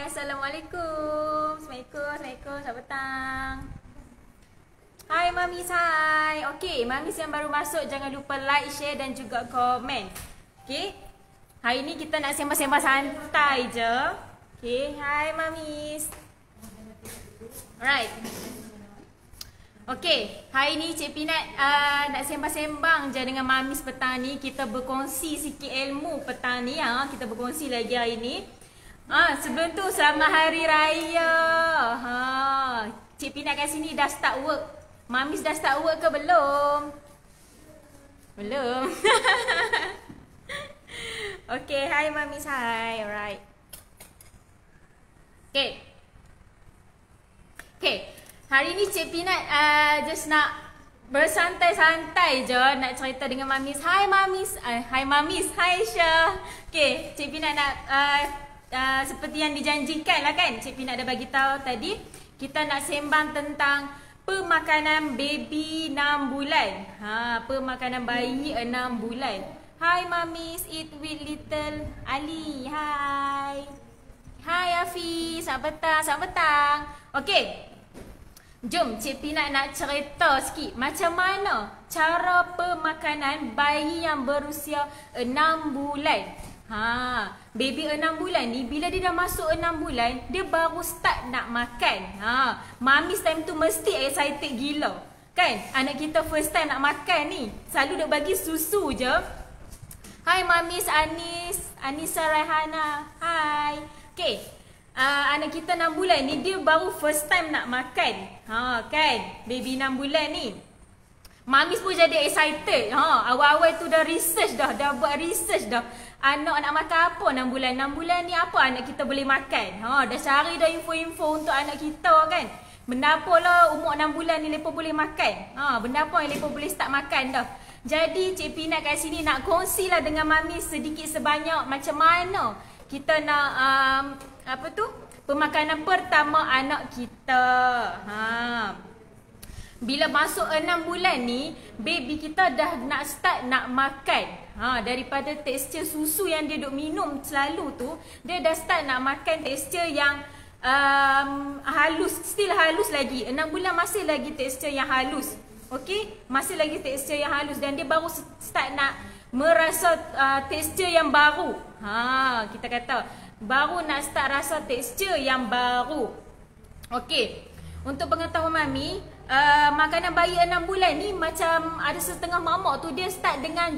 Assalamualaikum. Assalamualaikum. Selamat petang. Hai Mamis, hai. Okey, Mamis yang baru masuk jangan lupa like, share dan juga komen. Okey. Hari ni kita nak sembang-sembang santai je. Okey, hai Mamis. Alright. Okey, hari ni Cik Pinat nak sembang-sembang je dengan Mamis petang ni. Kita berkongsi sikit ilmu petang ni. Kita berkongsi lagi hari ni. Sebelum tu selamat hari raya. Cik Pinat kat sini dah start work. Mamis dah start work ke belum? Belum. Okey, hai Mamis, hai. Alright. Okey. Hari ni Cik Pinat just nak bersantai-santai je, nak cerita dengan Mamis. Hai Mamis, hai Mamis, hai Syah. Okey, Cik Pinat nak seperti yang dijanjikan lah kan. Cik Pinat dah bagi tahu tadi, kita nak sembang tentang pemakanan baby 6 bulan. Pemakanan bayi 6 bulan. Hai Mamis, eat with little Ali. Hai. Hai Afi, selamat petang, selamat petang. Okey. Jom Cik Pinat nak cerita sikit macam mana cara pemakanan bayi yang berusia 6 bulan. Baby 6 bulan ni bila dia dah masuk 6 bulan, dia baru start nak makan. Mamis time tu mesti excited gila. Kan? Anak kita first time nak makan ni. Selalu dia bagi susu je. Hai Mamis, Anissa Raihana. Hai. Okey. Anak kita 6 bulan ni dia baru first time nak makan. Kan? Baby 6 bulan ni. Mamis pun jadi excited. Awal-awal tu dah research dah buat research dah. Anak nak makan apa 6 bulan? 6 bulan ni apa anak kita boleh makan? Dah cari dah info-info untuk anak kita kan. Benda apa lah umur 6 bulan ni lepas boleh makan? Benda apa yang lepas boleh start makan dah. Jadi Cik Pinat kat sini nak kongsi lah dengan Mamis sedikit sebanyak macam mana kita nak pemakanan pertama anak kita. Bila masuk 6 bulan ni, baby kita dah nak start nak makan. Daripada tekstur susu yang dia duk minum selalu tu, dia dah start nak makan tekstur yang halus, still halus lagi. 6 bulan masih lagi tekstur yang halus. Okey, masih lagi tekstur yang halus dan dia baru start nak merasa tekstur yang baru. Kita kata baru nak start rasa tekstur yang baru. Okey. Untuk pengetahuan Mami, makanan bayi 6 bulan ni macam ada setengah mamak tu dia start dengan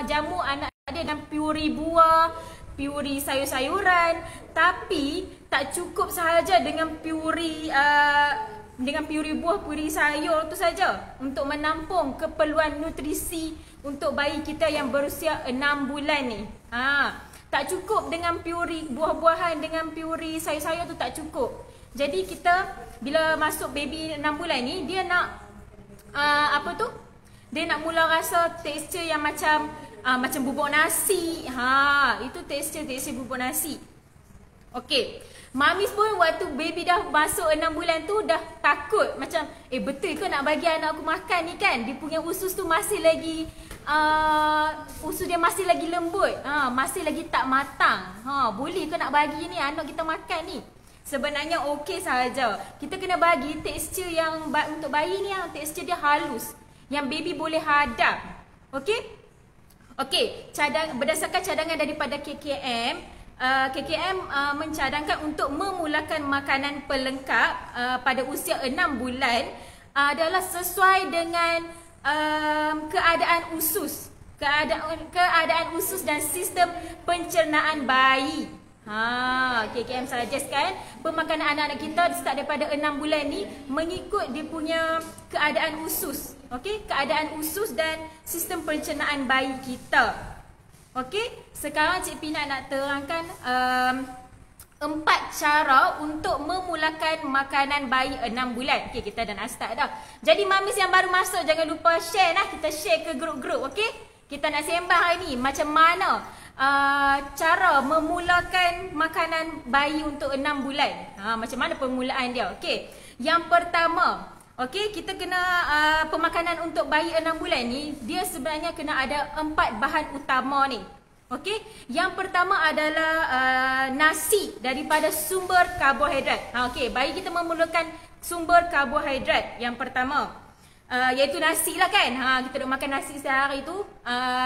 jamu anak dia dengan puri buah, puri sayur-sayuran, tapi tak cukup sahaja dengan puri buah, puri sayur tu saja untuk menampung keperluan nutrisi untuk bayi kita yang berusia 6 bulan ni. Tak cukup dengan puri buah-buahan, dengan puri sayur-sayur tu tak cukup. Jadi kita bila masuk baby 6 bulan ni, dia nak dia nak mula rasa tekstur yang macam bubuk nasi. Itu tekstur bubuk nasi. Okey. Mamis pun waktu baby dah masuk 6 bulan tu dah takut macam betul ke nak bagi anak aku makan ni kan? Dia punya usus tu masih lagi usus dia masih lagi lembut. Masih lagi tak matang. Boleh ke nak bagi ni anak kita makan ni? Sebenarnya okey sahaja. Kita kena bagi tekstur yang untuk bayi ni yang tekstur dia halus, yang baby boleh hadap. Okey? Okey, berdasarkan cadangan daripada KKM, mencadangkan untuk memulakan makanan pelengkap pada usia 6 bulan adalah sesuai dengan keadaan usus. Keadaan usus dan sistem pencernaan bayi. KKM suggestkan pemakanan anak-anak kita start daripada 6 bulan ni mengikut dia punya keadaan usus. Okey, keadaan usus dan sistem pencernaan bayi kita. Okey, sekarang Cik Pinat nak terangkan 4 cara untuk memulakan makanan bayi 6 bulan. Okey, kita dah nak start dah. Jadi Mamis yang baru masuk jangan lupa share lah. Kita share ke grup-grup, okey? Kita nak sembang hari ni macam mana cara memulakan makanan bayi untuk 6 bulan. Macam mana permulaan dia? Okey. Yang pertama, okey, kita kena pemakanan untuk bayi 6 bulan ni dia sebenarnya kena ada 4 bahan utama ni. Okey, yang pertama adalah nasi daripada sumber karbohidrat. Okey, bayi kita memerlukan sumber karbohidrat yang pertama. Iaitu nasi lah kan. Kita duk makan nasi sehari tu.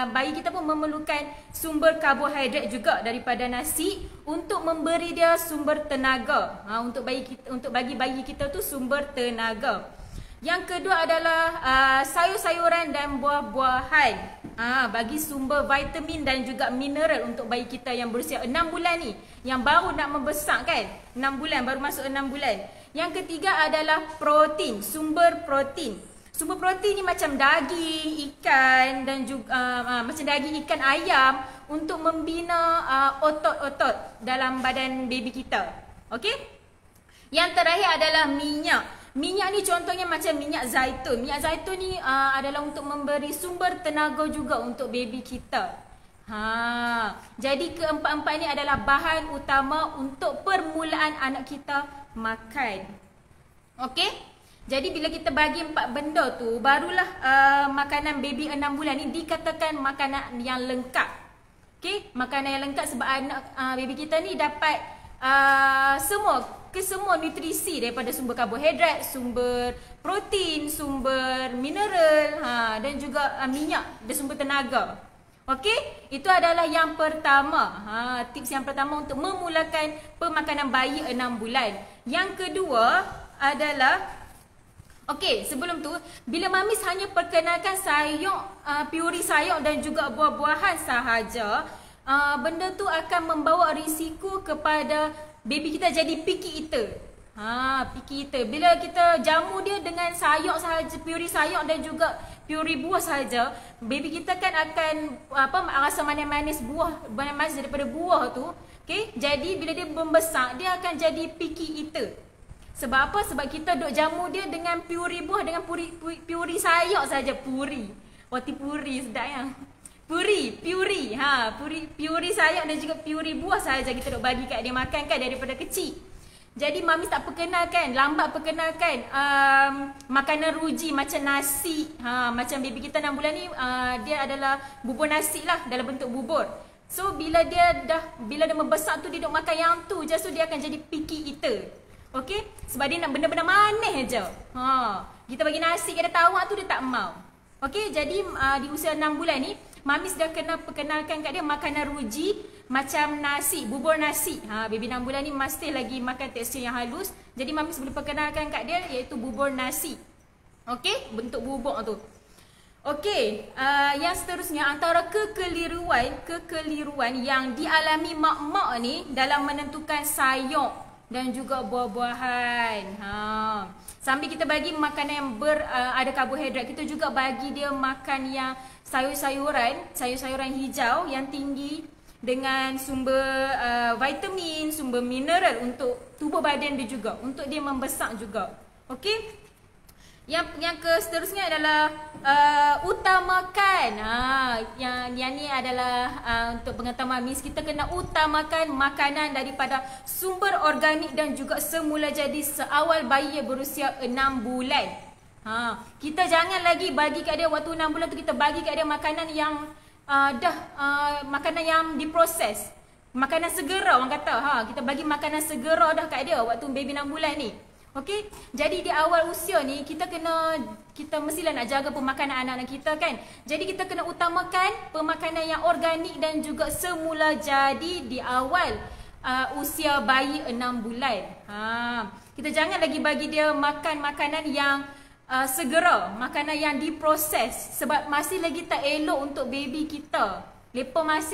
Bayi kita pun memerlukan sumber karbohidrat juga daripada nasi untuk memberi dia sumber tenaga. Untuk bagi bayi kita tu sumber tenaga. Yang kedua adalah sayur-sayuran dan buah-buahan. Bagi sumber vitamin dan juga mineral untuk bayi kita yang berusia 6 bulan ni. Yang baru nak membesar kan. 6 bulan, baru masuk 6 bulan. Yang ketiga adalah protein, sumber protein. Sumber protein ni macam daging, ikan dan juga macam daging, ikan, ayam untuk membina otot-otot dalam badan baby kita. Okey? Yang terakhir adalah minyak. Minyak ni contohnya macam minyak zaitun. Minyak zaitun ni adalah untuk memberi sumber tenaga juga untuk baby kita. Jadi keempat-empat ni adalah bahan utama untuk permulaan anak kita makan. Okey? Jadi bila kita bagi 4 benda tu, barulah makanan baby 6 bulan ni dikatakan makanan yang lengkap. Okey? Makanan yang lengkap sebab anak baby kita ni dapat semua nutrisi daripada sumber karbohidrat, sumber protein, sumber mineral, dan juga minyak dan sumber tenaga. Okey? Itu adalah yang pertama. Tips yang pertama untuk memulakan pemakanan bayi 6 bulan. Yang kedua adalah okey, sebelum tu, bila mamis hanya perkenalkan sayur, piuri sayur dan juga buah-buahan sahaja, benda tu akan membawa risiko kepada baby kita jadi picky eater. Picky eater. Bila kita jamu dia dengan sayur sahaja, piuri sayur dan juga piuri buah sahaja, baby kita kan akan rasa manis-manis manis daripada buah tu. Okey, jadi bila dia membesar, dia akan jadi picky eater. Sebab apa? Sebab kita duk jamu dia dengan piuri buah, dengan piuri sayur saja. Puri. Roti puri sedap ya. Piuri. Piuri sayur dan juga piuri buah saja kita duk bagi kat dia makan kan daripada kecil. Jadi mami tak perkenalkan, lambat perkenalkan makanan ruji macam nasi. Macam baby kita 6 bulan ni dia adalah bubur nasi lah dalam bentuk bubur. So bila dia membesar tu dia duk makan yang tu je, so dia akan jadi picky eater. Okey? Sebab dia nak benda-benda manis je. Kita bagi nasi kat dia tawar tu dia tak mau. Okey? Jadi di usia 6 bulan ni, mami dah kena perkenalkan kat dia makanan ruji macam nasi, bubur nasi. Baby 6 bulan ni masih lagi makan tekstur yang halus. Jadi mami boleh perkenalkan kat dia iaitu bubur nasi. Okey? Bentuk bubur tu. Okey, yang seterusnya antara kekeliruan yang dialami mak-mak ni dalam menentukan sayur dan juga buah-buahan. Sambil kita bagi makanan yang ada karbohidrat, kita juga bagi dia makan yang sayur-sayuran hijau yang tinggi dengan sumber vitamin, sumber mineral untuk tubuh badan dia juga, untuk dia membesar juga. Okey? Yang seterusnya adalah utamakan. Yang ni adalah untuk pengetahuan mamis, kita kena utamakan makanan daripada sumber organik dan juga semula jadi seawal bayi yang berusia 6 bulan. Kita jangan lagi bagi kat dia waktu 6 bulan tu, kita bagi kat dia makanan yang makanan yang diproses. Makanan segera orang kata. Kita bagi makanan segera dah kat dia waktu baby 6 bulan ni. Okey, jadi di awal usia ni kita mestilah nak jaga pemakanan anak-anak kita kan. Jadi kita kena utamakan pemakanan yang organik dan juga semula jadi di awal usia bayi 6 bulan. Kita jangan lagi bagi dia makan makanan yang segera, makanan yang diproses sebab masih lagi tak elok untuk baby kita. Lepas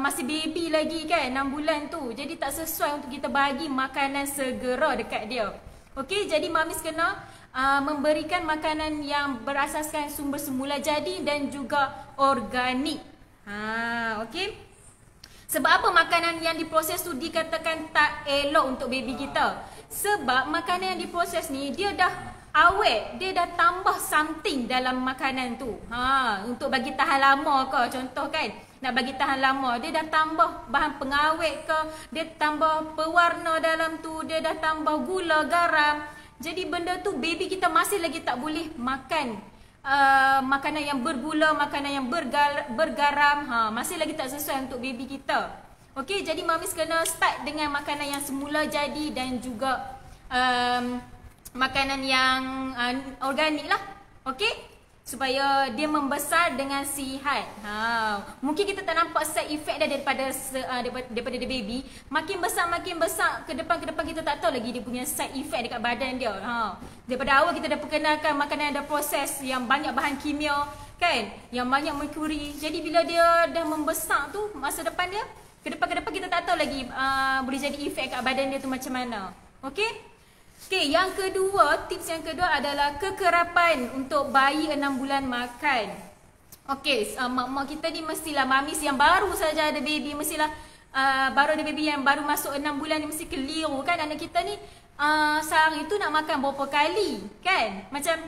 masih baby lagi kan 6 bulan tu. Jadi tak sesuai untuk kita bagi makanan segera dekat dia. Okey, jadi mamis kena memberikan makanan yang berasaskan sumber semula jadi dan juga organik. Okey. Sebab apa makanan yang diproses tu dikatakan tak elok untuk baby kita? Sebab makanan yang diproses ni dia dah awet, dia dah tambah something dalam makanan tu. Untuk bagi tahan lama ke, contoh kan, nak bagi tahan lama, dia dah tambah bahan pengawet ke, dia tambah pewarna dalam tu, dia dah tambah gula, garam. Jadi benda tu baby kita masih lagi tak boleh makan makanan yang bergula, makanan yang bergaram, masih lagi tak sesuai untuk baby kita. Okey, jadi mamis kena start dengan makanan yang semula jadi dan juga makanan yang organik lah. Okey, supaya dia membesar dengan sihat. Mungkin kita tak nampak side effect dah daripada the baby. Makin besar ke depan kita tak tahu lagi dia punya side effect dekat badan dia. Daripada awal kita dah perkenalkan makanan yang ada proses, yang banyak bahan kimia kan, yang banyak merkuri. Jadi bila dia dah membesar tu, masa depan dia ke depan kita tak tahu lagi boleh jadi efek kat badan dia tu macam mana. Okey? Okey, yang kedua, tips yang kedua adalah kekerapan untuk bayi 6 bulan makan. Okey, mak-mak kita ni mestilah mamis yang baru saja ada baby, mestilah baru ada baby yang baru masuk 6 bulan ni mesti keliru kan. Anak kita ni sehari tu nak makan berapa kali kan? Macam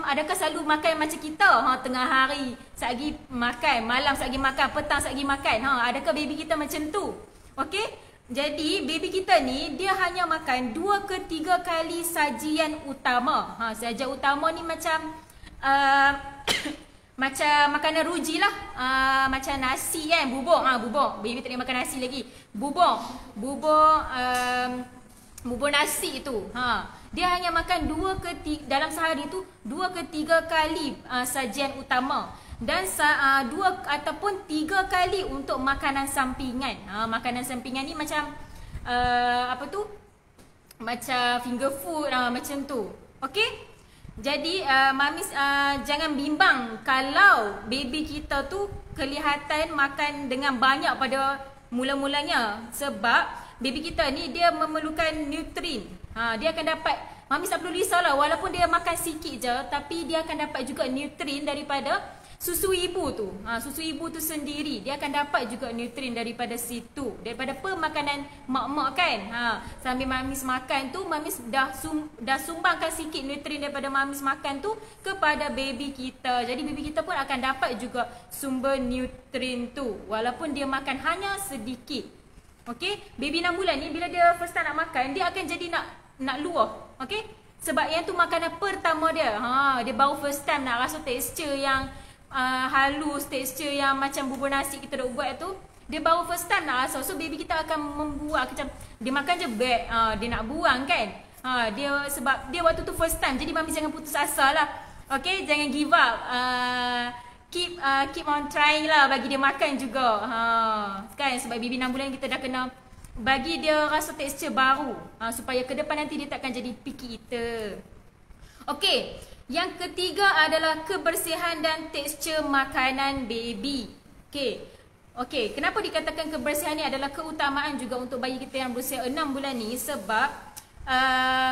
adakah selalu makan macam kita? Tengah hari satgi makan, malam satgi makan, petang satgi makan. Adakah baby kita macam tu? Okey? Jadi baby kita ni dia hanya makan 2 ke 3 kali sajian utama. Sajian utama ni macam macam makanan ruji lah. Macam nasi kan, bubur. Bubur. Baby tak boleh makan nasi lagi. Bubur nasi tu. Dia hanya makan dalam sehari tu 2 ke 3 kali sajian utama. Dan 2 ataupun 3 kali untuk makanan sampingan. Makanan sampingan ni macam macam finger food macam tu. Okey? Jadi mamis jangan bimbang kalau baby kita tu kelihatan makan dengan banyak pada mula-mulanya, sebab baby kita ni dia memerlukan nutrien. Dia akan dapat, mamis tak perlu risaulah, walaupun dia makan sikit je tapi dia akan dapat juga nutrien daripada susu ibu tu. Susu ibu tu sendiri dia akan dapat juga nutrien daripada situ, daripada pemakanan mak-mak kan. Sambil mamis makan tu, mamis dah sumbangkan sikit nutrien daripada mamis makan tu kepada baby kita. Jadi baby kita pun akan dapat juga sumber nutrien tu walaupun dia makan hanya sedikit. Okey, baby 6 bulan ni bila dia first time nak makan, dia akan jadi nak luah. Okey? Sebab yang tu makanan pertama dia. Dia baru first time nak rasa tekstur yang halus, tekstur yang macam bubur nasi kita dah buat tu. Dia baru first time nak rasa. So baby kita akan membuang macam dia makan je beg, dia nak buang kan. Dia sebab dia waktu tu first time. Jadi mami jangan putus asa lah. Okay, jangan give up. Keep on trying lah bagi dia makan juga. Kan sebab baby 6 bulan kita dah kena bagi dia rasa tekstur baru. Supaya ke depan nanti dia takkan jadi picky eater. Okay, yang ketiga adalah kebersihan dan tekstur makanan baby. Okay, kenapa dikatakan kebersihan ni adalah keutamaan juga untuk bayi kita yang berusia 6 bulan ni? Sebab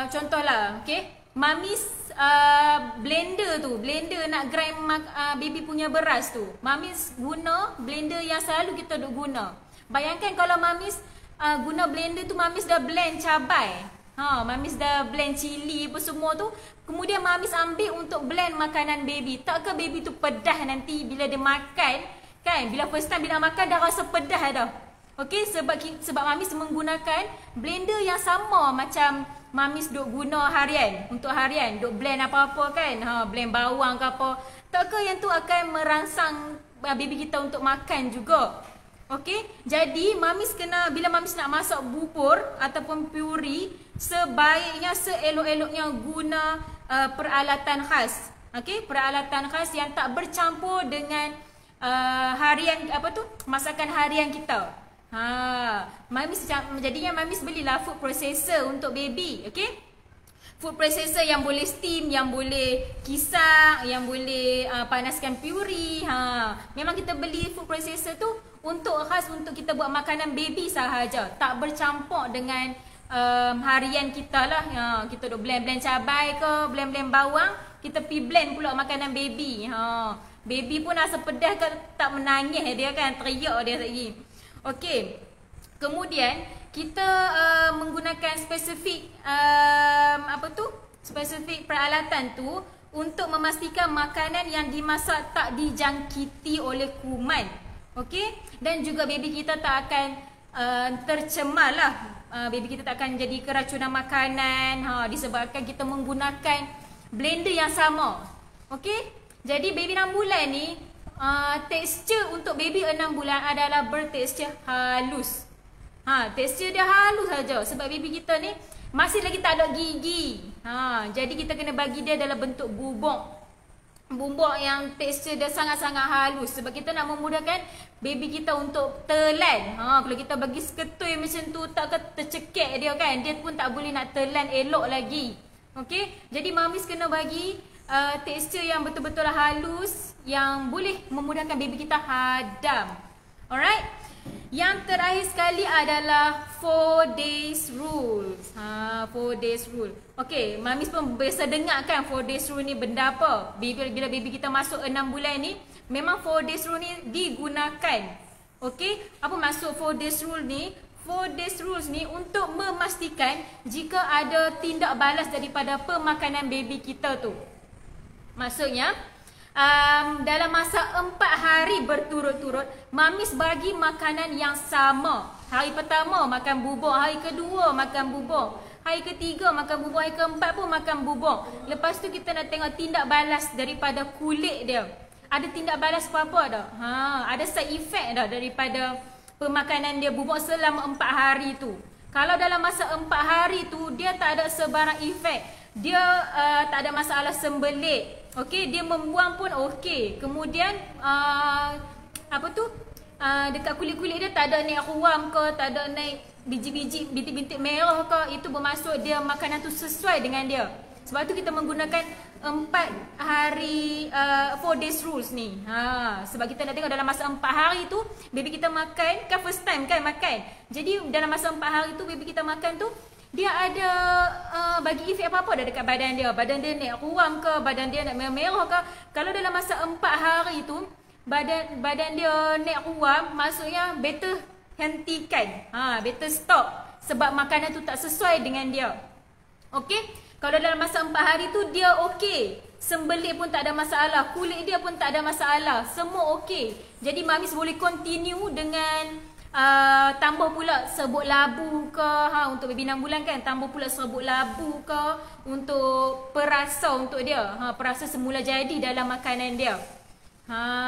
contohlah, okay, mamis blender nak grind baby punya beras tu, mamis guna blender yang selalu kita duk guna. Bayangkan kalau mamis guna blender tu, mamis dah blend cabai, mamis dah blend cili apa semua tu, kemudian mamis ambil untuk blend makanan baby. Takkah baby tu pedas nanti bila dia makan kan? Bila first time bila makan dah rasa pedas dah. Okey, sebab mamis menggunakan blender yang sama macam mamis duk guna harian, untuk harian duk blend apa-apa kan, blend bawang ke apa. Takkah yang tu akan merangsang baby kita untuk makan juga. Okey, jadi mamis kena, bila mamis nak masak bubur ataupun puri, sebaiknya seelok-eloknya guna peralatan khas. Okey, peralatan khas yang tak bercampur dengan harian masakan harian kita. Mamis jadinya mamis belilah food processor untuk baby. Okey, food processor yang boleh steam, yang boleh kisar, yang boleh panaskan puri. Memang kita beli food processor tu untuk khas untuk kita buat makanan baby sahaja, tak bercampur dengan harian kita lah. Kita duk blend cabai ke, blend bawang, kita pi blend pula makanan baby. Baby pun rasa pedas ke tak menangis dia kan, teriak dia lagi. Okey, kemudian kita menggunakan spesifik spesifik peralatan tu untuk memastikan makanan yang dimasak tak dijangkiti oleh kuman. Okey, dan juga baby kita tak akan tercemar lah. Baby kita tak akan jadi keracunan makanan disebabkan kita menggunakan blender yang sama. Okey. Jadi baby 6 bulan ni tekstur untuk baby 6 bulan adalah bertekstur halus. Tekstur dia halus saja sebab baby kita ni masih lagi tak ada gigi. Jadi kita kena bagi dia dalam bentuk bubuk. Bubuk yang tekstur dia sangat-sangat halus sebab kita nak memudahkan baby kita untuk telan. Kalau kita bagi seketui macam tu tak tercekik dia kan, dia pun tak boleh nak telan elok lagi. Okey, jadi mamis kena bagi tekstur yang betul-betul halus yang boleh memudahkan baby kita hadam. Alright. Yang terakhir sekali adalah 4 days rule. 4 days rule. Okey, mamis pun biasa dengar kan 4 days rule ni benda apa? Bila baby kita masuk 6 bulan ni, memang 4 days rule ni digunakan. Okey, apa maksud 4 days rule ni? 4 days rules ni untuk memastikan jika ada tindak balas daripada pemakanan baby kita tu. Maksudnya, dalam masa 4 hari berturut-turut, mamis bagi makanan yang sama. Hari pertama makan bubur, hari kedua makan bubur, hari ketiga makan bubur, hari keempat pun makan bubur. Lepas tu kita nak tengok tindak balas daripada kulit dia. Ada tindak balas apa-apa tak? Ada side effect tak daripada pemakanan dia bubur selama 4 hari tu. Kalau dalam masa 4 hari tu dia tak ada sebarang efek, dia tak ada masalah sembelit. Okey, dia membuang pun okey. Kemudian dekat kulit-kulit dia tak ada naik ruam ke, tak ada naik biji-biji bintik-bintik merah ke, itu bermaksud dia makanan tu sesuai dengan dia. Sebab tu kita menggunakan 4 hari 4 days rules ni. Sebab kita nak tengok dalam masa 4 hari tu baby kita makan, kan first time kan makan. Jadi dalam masa 4 hari tu baby kita makan tu, dia ada bagi efek apa-apa dah dekat badan dia. Badan dia naik ruam ke, badan dia naik merah ke. Kalau dalam masa 4 hari tu badan dia naik ruam, maksudnya better hentikan. Better stop sebab makanan tu tak sesuai dengan dia. Okey? Kalau dalam masa 4 hari tu dia okey, sembelit pun tak ada masalah, kulit dia pun tak ada masalah, semua okey. Jadi mamis boleh continue dengan tambah pula serbuk labu ke, untuk baby 6 bulan kan, tambah pula serbuk labu ke untuk perasa untuk dia, perasa semula jadi dalam makanan dia.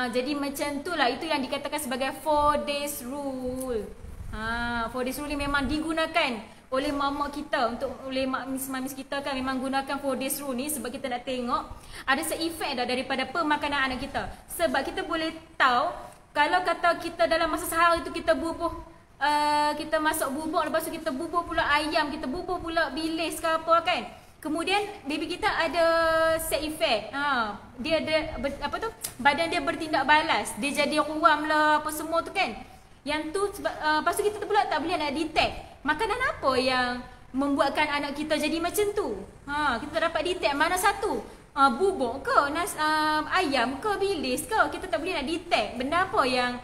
Jadi macam tu lah, itu yang dikatakan sebagai 4 days rule. 4 days rule ni memang digunakan oleh mama kita, oleh mamis kita kan, memang gunakan 4 days rule ni sebab kita nak tengok ada se-effect dah daripada pemakanan anak kita. Sebab kita boleh tahu kalau kata kita dalam masa sehari tu kita bubuh, kita masak bubur, lepas tu kita bubuh pula ayam, kita bubuh pula bilis ke apa kan, kemudian baby kita ada side effect. Dia ada badan dia bertindak balas, dia jadi ruam lah apa semua tu kan. Yang tu lepas tu kita pula tak boleh nak detect makanan apa yang membuatkan anak kita jadi macam tu. Kita tak dapat detect mana satu, bubur ke, ayam ke, bilis ke. Kita tak boleh nak detect benda apa yang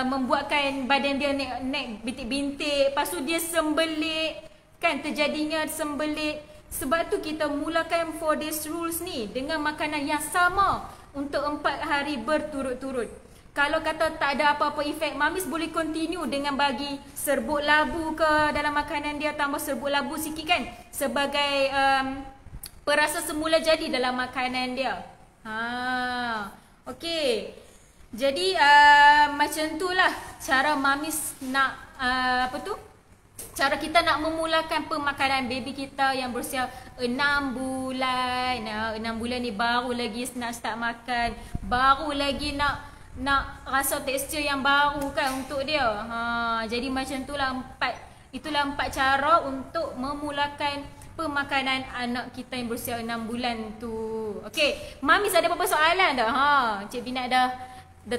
membuatkan badan dia naik bintik-bintik, lepas tu dia sembelit kan, terjadinya sembelit. Sebab tu kita mulakan 4 days rules ni dengan makanan yang sama untuk 4 hari berturut-turut. Kalau kata tak ada apa-apa efek, mamis boleh continue dengan bagi serbuk labu ke dalam makanan dia, tambah serbuk labu sikit kan, sebagai perasa semula jadi dalam makanan dia. Okey. Jadi macam tu lah cara mamis nak cara kita nak memulakan pemakanan baby kita yang berusia 6 bulan. 6 bulan ni baru lagi nak start makan, baru lagi nak rasa tekstur yang baru kan untuk dia. Jadi macam itulah 4 cara untuk memulakan pemakanan anak kita yang berusia 6 bulan tu. Okey, mamis ada apa-apa soalan dah? Cik Bina dah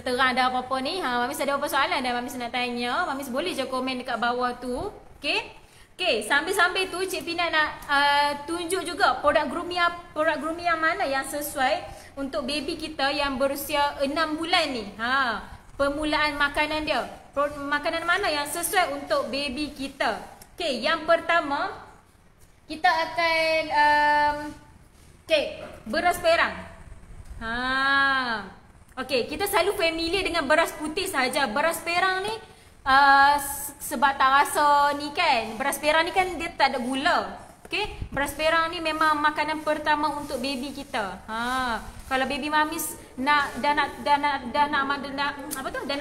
terang dah apa-apa ni. Mamis ada apa soalan dah mamis nak tanya? Mamis boleh je komen dekat bawah tu. Okey, sambil-sambil tu Cik Pina nak tunjuk juga produk grooming yang mana yang sesuai untuk baby kita yang berusia 6 bulan ni. Permulaan makanan dia. Makanan mana yang sesuai untuk baby kita. Okey, yang pertama kita akan beras perang. Okey, kita selalu familiar dengan beras putih saja. Beras perang ni sebab tak rasa ni kan, beras perang ni kan dia tak ada gula. Okey, beras perang ni memang makanan pertama untuk baby kita. Kalau baby mamis nak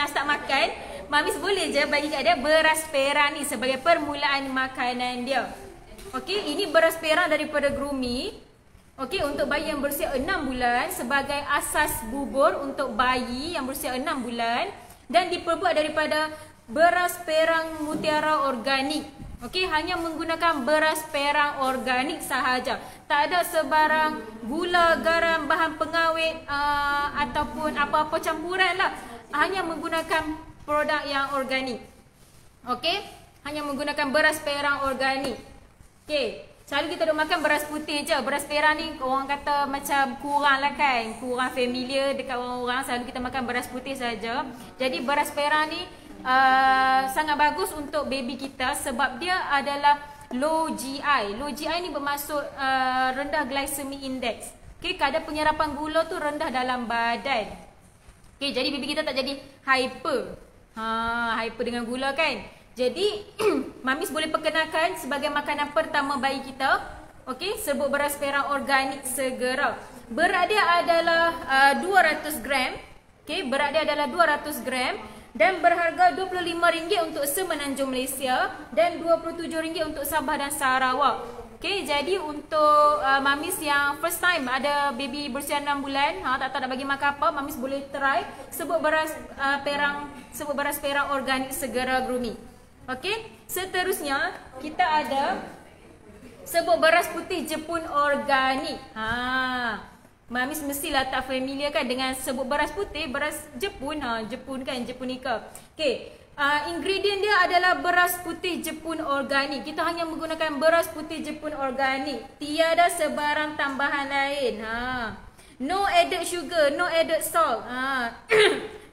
start makan, mamis boleh je bagi kat dia beras perang ni sebagai permulaan makanan dia. Okey, ini beras perang daripada Grumi. Okey, untuk bayi yang berusia 6 bulan sebagai asas bubur untuk bayi yang berusia 6 bulan dan diperbuat daripada beras perang mutiara organik. Okey, hanya menggunakan beras perang organik sahaja. Tak ada sebarang gula, garam, bahan pengawet ataupun apa-apa campuran lah. Hanya menggunakan produk yang organik. Okey, hanya menggunakan beras perang organik. Okey, selalu kita duk makan beras putih je. Beras perang ni orang kata macam kurang lah kan. Kurang familiar dekat orang-orang. Selalu kita makan beras putih saja. Jadi beras perang ni sangat bagus untuk baby kita sebab dia adalah low GI. Low GI ni bermaksud rendah glycemic index. Okey, kadar penyerapan gula tu rendah dalam badan. Okey, jadi baby kita tak jadi hyper. Hyper dengan gula kan. Jadi mamis boleh perkenalkan sebagai makanan pertama bayi kita. Okey, sebut beras perang organik segera. Berat dia adalah 200 gram. Okey, berat dia adalah 200 gram. Dan berharga RM25 untuk semenanjung Malaysia dan RM27 untuk Sabah dan Sarawak. Okey, jadi untuk mamis yang first time ada baby berusia 6 bulan, tak tahu nak bagi makan apa, mamis boleh try sebut beras perang organik segera Grumi. Okey, seterusnya kita ada sebut beras putih Jepun organik. Mamis mestilah tak familiar kan dengan sebut beras putih, beras Jepun. Jepun kan, Jepunika. Okey, ingredient dia adalah beras putih Jepun organik. Kita hanya menggunakan beras putih Jepun organik. Tiada sebarang tambahan lain. No added sugar, no added salt.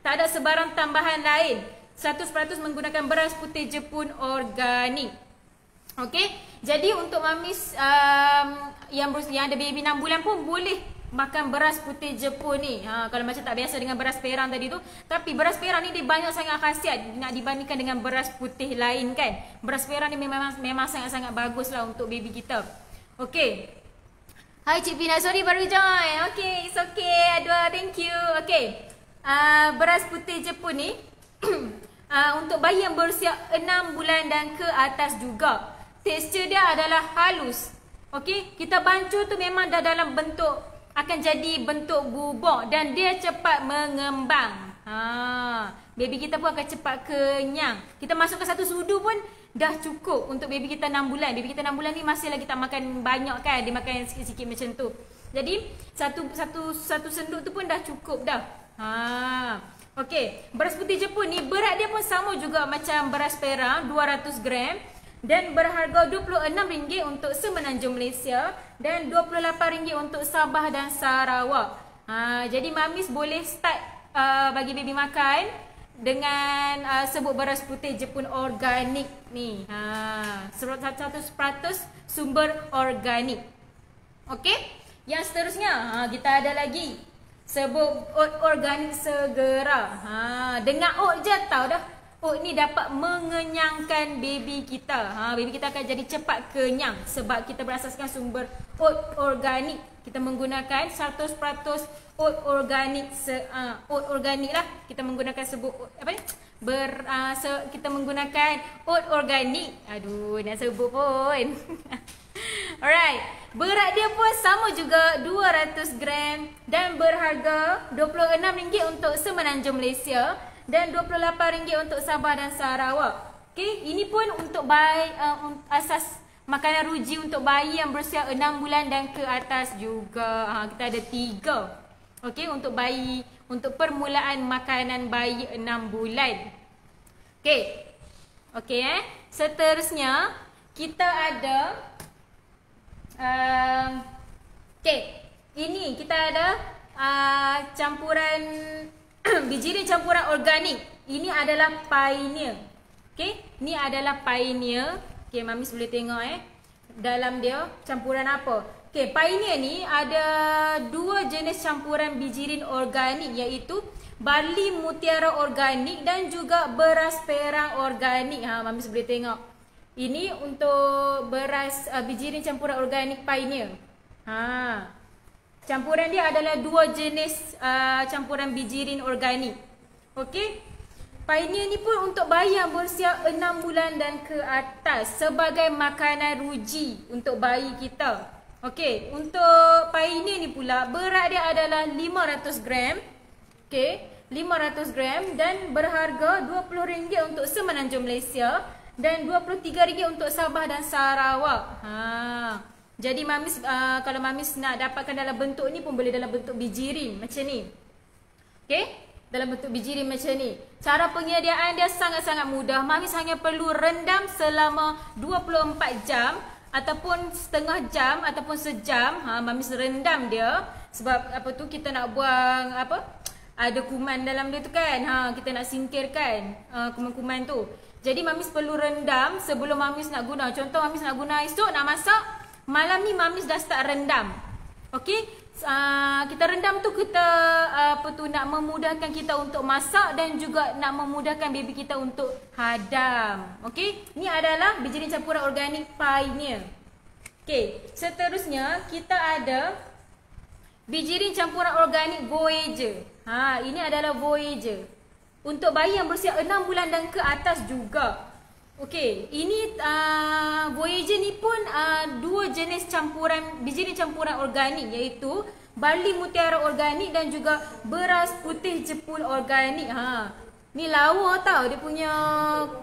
Tak ada sebarang tambahan lain. 100% menggunakan beras putih Jepun organik. Okey, jadi untuk mamis yang ada baby 6 bulan pun boleh makan beras putih Jepun ni. Kalau macam tak biasa dengan beras perang tadi tu. Tapi beras perang ni dia banyak sangat khasiat nak dibandingkan dengan beras putih lain kan. Beras perang ni memang sangat-sangat bagus lah untuk baby kita. Okay. Hai Cik Pina, sorry baru join. Okay, it's okay. Aduh, thank you. Okay. Beras putih Jepun ni untuk bayi yang berusia 6 bulan dan ke atas juga. Tekstur dia adalah halus. Okay, kita bancuh tu memang dah dalam bentuk, akan jadi bentuk bubuk dan dia cepat mengembang. Baby kita pun akan cepat kenyang. Kita masukkan satu sudu pun dah cukup untuk baby kita 6 bulan. Baby kita 6 bulan ni masih lagi tak makan banyak kan. Dia makan sikit-sikit macam tu. Jadi satu senduk tu pun dah cukup dah. Okey, beras putih Jepun ni berat dia pun sama juga macam beras perang, 200 gram. Dan berharga RM26 untuk semenanjung Malaysia dan RM28 untuk Sabah dan Sarawak. Jadi mamis boleh start bagi baby makan dengan sebut beras putih Jepun organik ni. 100% sumber organik. Okey, yang seterusnya kita ada lagi sebut oat organik segera. Dengar oat je tahu dah. Oat ni dapat mengenyangkan baby kita. Baby kita akan jadi cepat kenyang sebab kita berasaskan sumber oat organik. Kita menggunakan 100% oat organik. Oat organik lah. Kita menggunakan sebut apa ni? Kita menggunakan oat organik. Aduh, nak sebut pun. Alright. Berat dia pun sama juga 200 gram dan berharga RM26 untuk semenanjung Malaysia dan RM28 untuk Sabah dan Sarawak. Okey, ini pun untuk asas makanan ruji untuk bayi yang berusia 6 bulan dan ke atas juga. Kita ada 3. Okey, untuk bayi, untuk permulaan makanan bayi 6 bulan. Okey. Okey seterusnya kita ada okey, ini kita ada campuran bijirin campuran organik. Ini adalah Pioneer. Okey, ni adalah Pioneer. Okey, mamis boleh tengok dalam dia campuran apa. Okey, Pioneer ni ada 2 jenis campuran bijirin organik iaitu barley mutiara organik dan juga beras perang organik. Mamis boleh tengok. Ini untuk beras bijirin campuran organik Pioneer. Campuran dia adalah 2 jenis campuran bijirin organik. Okey. Pioneer ni pun untuk bayi yang berusia 6 bulan dan ke atas sebagai makanan ruji untuk bayi kita. Okey, untuk Pioneer ni pula berat dia adalah 500 gram. Okey, 500 gram dan berharga RM20 untuk semenanjung Malaysia dan RM23 untuk Sabah dan Sarawak. Jadi mamis kalau mamis nak dapatkan dalam bentuk ni pun boleh dalam bentuk bijirin macam ni. Okey, dalam bentuk bijirin macam ni. Cara penyediaan dia sangat-sangat mudah. Mamis hanya perlu rendam selama 24 jam ataupun setengah jam ataupun sejam. Mamis rendam dia sebab apa tu kita nak buang apa? Ada kuman dalam dia tu kan. Kita nak singkirkan kuman-kuman tu. Jadi mamis perlu rendam sebelum mamis nak guna. Contoh mamis nak guna esok nak masak, malam ni mamis dah start rendam. Okey? Kita rendam tu kita nak memudahkan kita untuk masak dan juga nak memudahkan baby kita untuk hadam. Okey? Ni adalah bijirin campuran organik Pioneer. Okey, seterusnya kita ada bijirin campuran organik Voyager. Ini adalah Voyager. Untuk bayi yang berusia 6 bulan dan ke atas juga. Okey, ini Voyager ni pun 2 jenis campuran bijirin campuran organik iaitu barley mutiara organik dan juga beras putih jepun organik. Ni lawa tau dia punya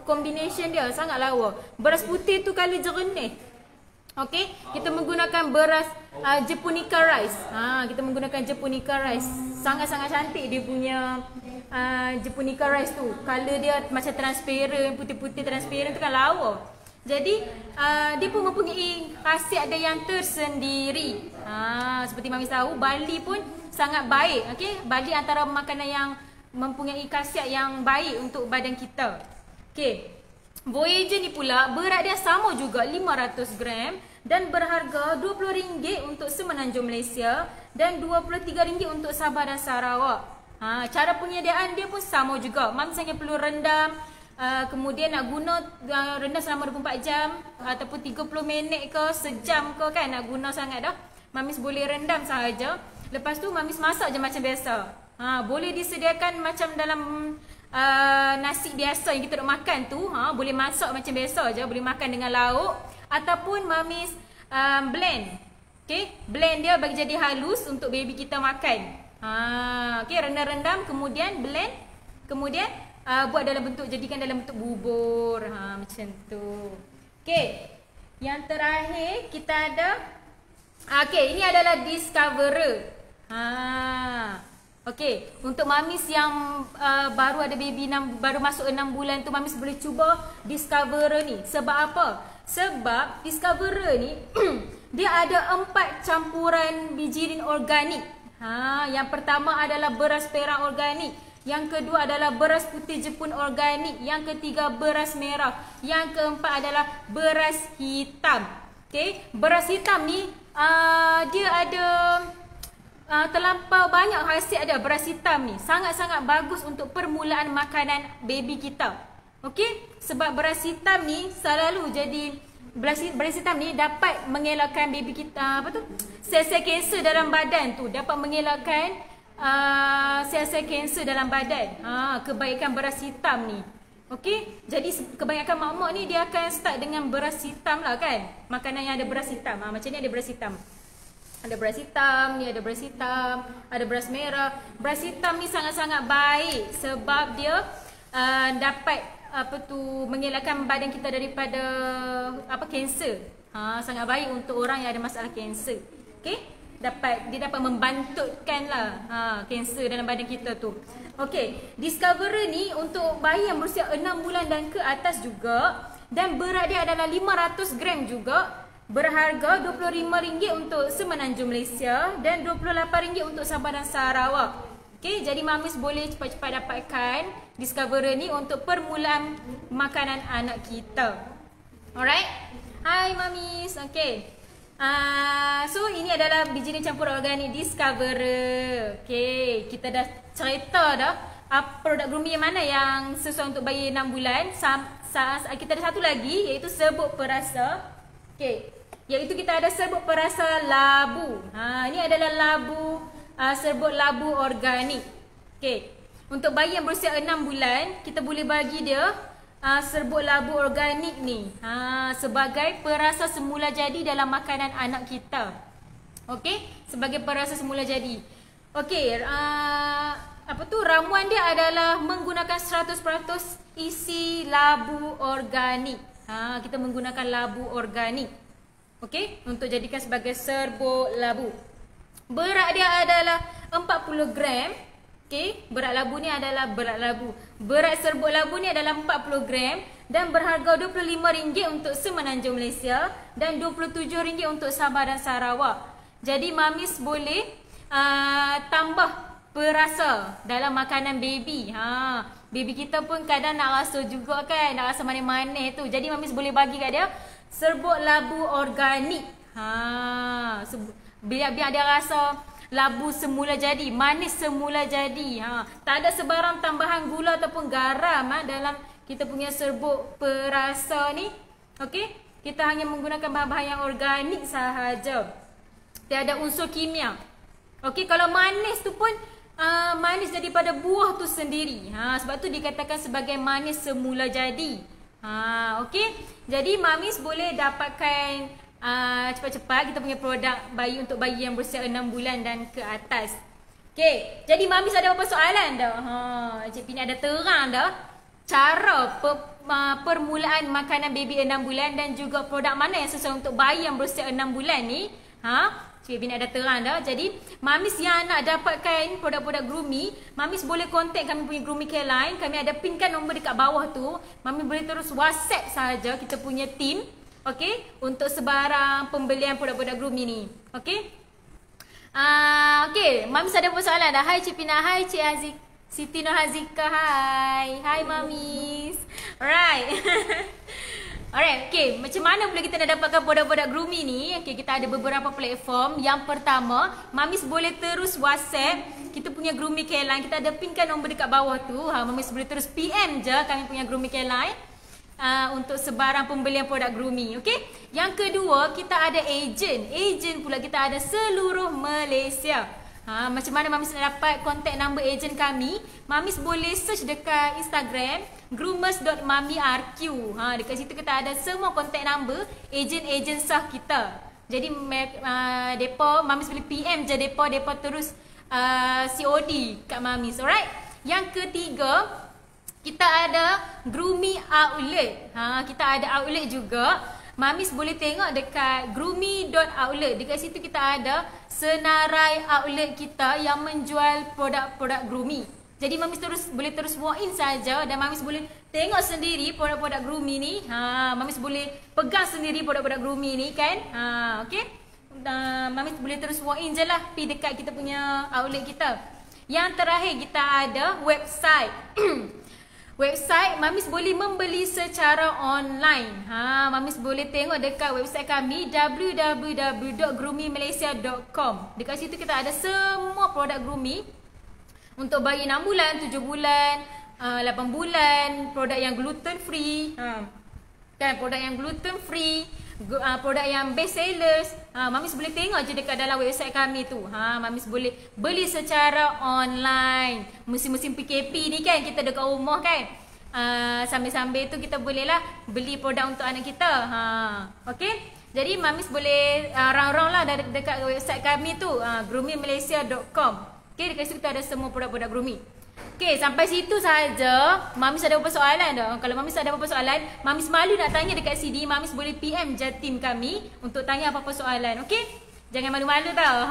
combination dia sangat lawa. Beras putih tu kali jernih. Okey, kita menggunakan beras Japonica rice. Kita menggunakan Japonica rice. Sangat-sangat cantik dia punya Japonica rice tu. Color dia macam transparent, putih-putih transparent tu kan lawa. Jadi dia pun mempunyai khasiat dia yang tersendiri. Seperti mami tahu, barley pun sangat baik. Okey, barley antara makanan yang mempunyai khasiat yang baik untuk badan kita. Okey. Voyager ni pula berat dia sama juga 500 gram dan berharga RM20 untuk semenanjung Malaysia dan RM23 untuk Sabah dan Sarawak. Cara penyediaan dia pun sama juga. Mamis hanya perlu rendam, kemudian nak guna rendam selama 24 jam ataupun 30 minit ke sejam ke kan nak guna sangat dah. Mamis boleh rendam sahaja. Lepas tu mamis masak je macam biasa. Boleh disediakan macam dalam nasi biasa yang kita nak makan tu. Boleh masak macam biasa je, boleh makan dengan lauk ataupun mamis blend. Okey, blend dia bagi jadi halus untuk baby kita makan. Okey, rendam-rendam kemudian blend, kemudian buat dalam bentuk, jadikan dalam bentuk bubur. Macam tu. Okey. Yang terakhir kita ada okey, ini adalah Discoverer. Okey, untuk mamis yang baru ada baby baru masuk 6 bulan tu mamis boleh cuba Discoverer ni. Sebab apa? Sebab Discoverer ni dia ada 4 campuran bijirin organik. Yang pertama adalah beras perak organik. Yang kedua adalah beras putih jepun organik. Yang ketiga beras merah. Yang keempat adalah beras hitam. Okey, beras hitam ni dia ada terlampau banyak khasiat dia. Beras hitam ni sangat-sangat bagus untuk permulaan makanan baby kita. Okey, sebab beras hitam ni selalu jadi beras hitam ni dapat mengelakkan baby kita sel-sel kanser dalam badan tu, dapat mengelakkan sel-sel kanser dalam badan. Kebaikan beras hitam ni. Okey, jadi kebanyakan mak-mak ni dia akan start dengan beras hitam lah kan. Makanan yang ada beras hitam. Macam ni ada beras hitam. Ada beras hitam, ni ada beras hitam, ada beras merah. Beras hitam ni sangat-sangat baik sebab dia dapat mengelakkan badan kita daripada kanser. Sangat baik untuk orang yang ada masalah kanser. Okey, dia dapat membantutkan lah kanser dalam badan kita tu. Okey, Discoverer ni untuk bayi yang berusia 6 bulan dan ke atas juga dan berat dia adalah 500 gram juga. Berharga RM25 untuk semenanjung Malaysia dan RM28 untuk Sabah dan Sarawak. Okey, jadi mamis boleh cepat-cepat dapatkan Discoverer ni untuk permulaan makanan anak kita. Alright? Hai mamis. Okey. So ini adalah bijirin campuran organik Discoverer. Okey, kita dah cerita dah produk grooming mana yang sesuai untuk bayi 6 bulan kita ada satu lagi iaitu serbuk perasa. Okey. Iaitu kita ada serbuk perasa labu. Ini adalah labu, serbuk labu organik. Okey. Untuk bayi yang berusia 6 bulan, kita boleh bagi dia serbuk labu organik ni sebagai perasa semula jadi dalam makanan anak kita. Okey, sebagai perasa semula jadi. Okey, ramuan dia adalah menggunakan 100% isi labu organik. Kita menggunakan labu organik. Okey, untuk jadikan sebagai serbuk labu. Berat dia adalah 40 gram. Okey, berat labu ni adalah berat labu. Berat serbuk labu ni adalah 40 gram dan berharga RM25 untuk Semenanjung Malaysia dan RM27 untuk Sabah dan Sarawak. Jadi mamis boleh tambah perasa dalam makanan baby. Baby kita pun kadang nak rasa juga kan, nak rasa manis-manis tu. Jadi mamis boleh bagi kat dia serbuk labu organik. Biar dia rasa labu semula jadi, manis semula jadi. Tak ada sebarang tambahan gula ataupun garam dalam kita punya serbuk perasa ni. Okey, kita hanya menggunakan bahan-bahan yang organik sahaja. Tiada unsur kimia. Okey, kalau manis tu pun manis daripada buah tu sendiri. Sebab tu dikatakan sebagai manis semula jadi. Okey, jadi mamis boleh dapatkan cepat-cepat kita punya produk bayi untuk bayi yang berusia 6 bulan dan ke atas. Okey, jadi mamis ada apa soalan dah? Cik Pini ada terang dah cara permulaan makanan baby 6 bulan dan juga produk mana yang sesuai untuk bayi yang berusia 6 bulan ni. Cik Pini ada terang dah. Jadi mamis yang nak dapatkan produk-produk Groomy, mamis boleh kontak kami punya Groomy Care Line. Kami ada pinkan nombor dekat bawah tu. Mamis boleh terus WhatsApp sahaja kita punya team. Okey, untuk sebarang pembelian produk-produk Groomy ni. Okey. Okey, mamis ada persoalan dah. Hai Cik Pina, hai Cik Aziz, Siti Nurhazika, hai. Hai mamis. Alright. Alright, okey, macam mana pula kita nak dapatkan produk-produk Groomy ni? Okey, kita ada beberapa platform. Yang pertama, mamis boleh terus WhatsApp kita punya Groomy Care Line. Kita ada pinkan nombor dekat bawah tu. Mamis boleh terus PM je kami punya Groomy Care Line. Untuk sebarang pembelian produk Groomy. Okey. Yang kedua, kita ada ejen. Ejen pula kita ada seluruh Malaysia. Macam mana mamis nak dapat kontak nombor ejen kami? Mamis boleh search dekat Instagram groomers.mami.rq. Dekat situ kita ada semua kontak nombor ejen-ejen sah kita. Jadi depa mamis boleh PM je depa terus COD kat mamis. Alright. Yang ketiga, kita ada Groomy Outlet. Kita ada outlet juga. Mamis boleh tengok dekat groomy.outlet. Dekat situ kita ada senarai outlet kita yang menjual produk-produk Groomy. Jadi mamis boleh terus walk in saja dan mamis boleh tengok sendiri produk-produk Groomy ni. Mamis boleh pegang sendiri produk-produk Groomy ni kan. Okey. Mamis boleh terus walk in je lah pergi dekat kita punya outlet kita. Yang terakhir kita ada website. Website, mamis boleh membeli secara online. Mamis boleh tengok dekat website kami www.groomymalaysia.com. Dekat situ kita ada semua produk Groomy untuk bayi 6 bulan, 7 bulan, 8 bulan, produk yang gluten free. Kan, produk yang gluten free, produk yang best sellers. Mamis boleh tengok je dekat dalam website kami tu. Mamis boleh beli secara online. Musim-musim PKP ni kan, kita dekat rumah kan. Sambil-sambil tu kita bolehlah beli produk untuk anak kita. Okey. Jadi mamis boleh round-round lah dekat website kami tu, groomymalaysia.com. Okey, dekat situ ada semua produk-produk Groomy. Okey, sampai situ saja. Mamis ada apa soalan dah? Kalau mamis ada apa soalan, mamis malu nak tanya dekat sini, mamis boleh PM je tim kami untuk tanya apa-apa soalan. Okey? Jangan malu-malu tau.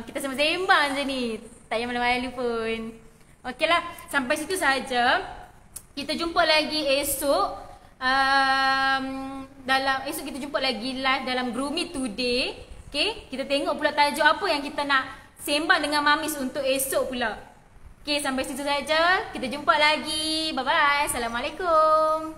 Kita sama sembang je ni. Tak payah malu-malu pun. Okeylah, sampai situ saja. Kita jumpa lagi esok. Esok kita jumpa lagi live dalam Groomy Today. Okey? Kita tengok pula tajuk apa yang kita nak sembang dengan mamis untuk esok pula. Okey, sampai situ saja. Kita jumpa lagi. Bye-bye. Assalamualaikum.